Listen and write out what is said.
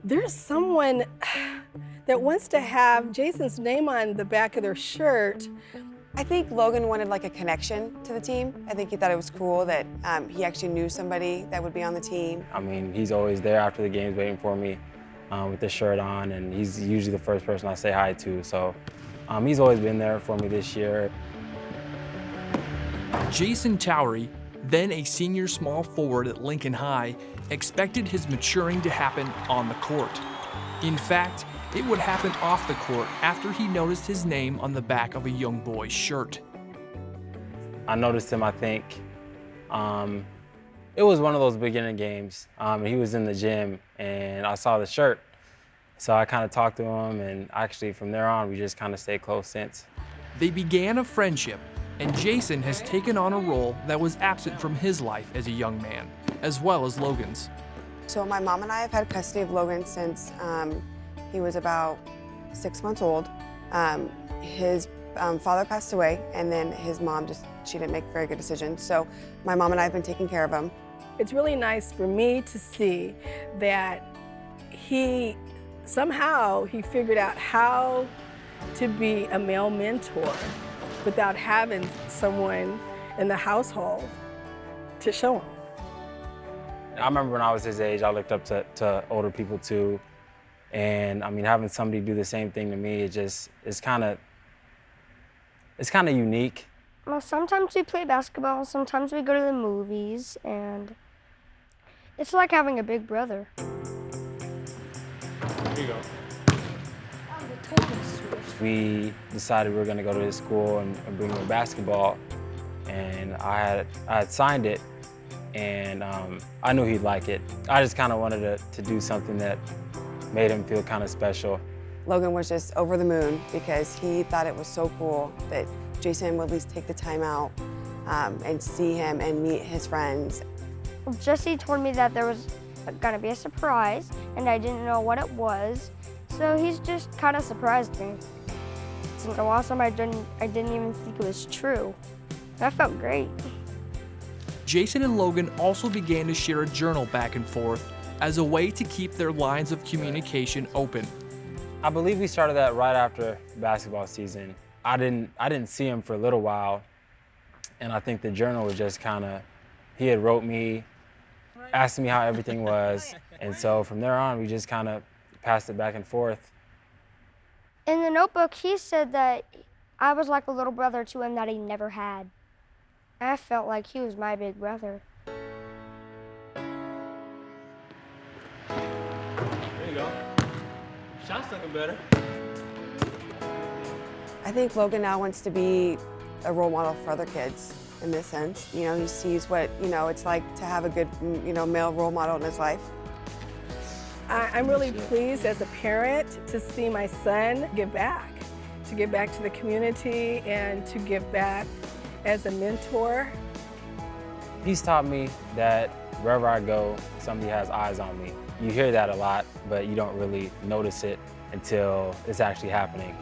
There's someone that wants to have Jason's name on the back of their shirt. I think Logan wanted like a connection to the team. I think he thought it was cool that he actually knew somebody that would be on the team. I mean, he's always there after the games waiting for me with the shirt on, and he's usually the first person I say hi to. So he's always been there for me this year. Jason Towery, then a senior small forward at Lincoln High, expected his maturing to happen on the court. In fact, it would happen off the court after he noticed his name on the back of a young boy's shirt. I noticed him, I think, it was one of those beginning games. He was in the gym, and I saw the shirt. So I kind of talked to him, and actually from there on, we just kind of stayed close since. They began a friendship, and Jason has taken on a role that was absent from his life as a young man, as well as Logan's. So my mom and I have had custody of Logan since he was about 6 months old. His father passed away, and then his mom she didn't make very good decisions. So my mom and I have been taking care of him. It's really nice for me to see that he figured out how to be a male mentor without having someone in the household to show him. I remember when I was his age, I looked up to older people too. And I mean, having somebody do the same thing to me, it's kind of unique. Well, sometimes we play basketball, sometimes we go to the movies, and it's like having a big brother. Here you go. We decided we were going to go to his school and bring him a basketball, and I had signed it, and I knew he'd like it. I just kind of wanted to do something that made him feel kind of special. Logan was just over the moon because he thought it was so cool that Jason would at least take the time out and see him and meet his friends. Jesse told me that there was gonna be a surprise, and I didn't know what it was, so he's just kind of surprised me. Since the last time I didn't even think it was true. That felt great. Jason and Logan also began to share a journal back and forth as a way to keep their lines of communication open. I believe we started that right after basketball season. I didn't see him for a little while, and I think the journal was just he had wrote me, asking me how everything was, and so from there on, we just kind of passed it back and forth. In the notebook, he said that I was like a little brother to him that he never had. I felt like he was my big brother. There you go. Shot's looking better. I think Logan now wants to be a role model for other kids in this sense. You know, he sees what, it's like to have a good, male role model in his life. I'm really pleased as a parent to see my son give back, to give back to the community and to give back as a mentor. He's taught me that wherever I go, somebody has eyes on me. You hear that a lot, but you don't really notice it until it's actually happening.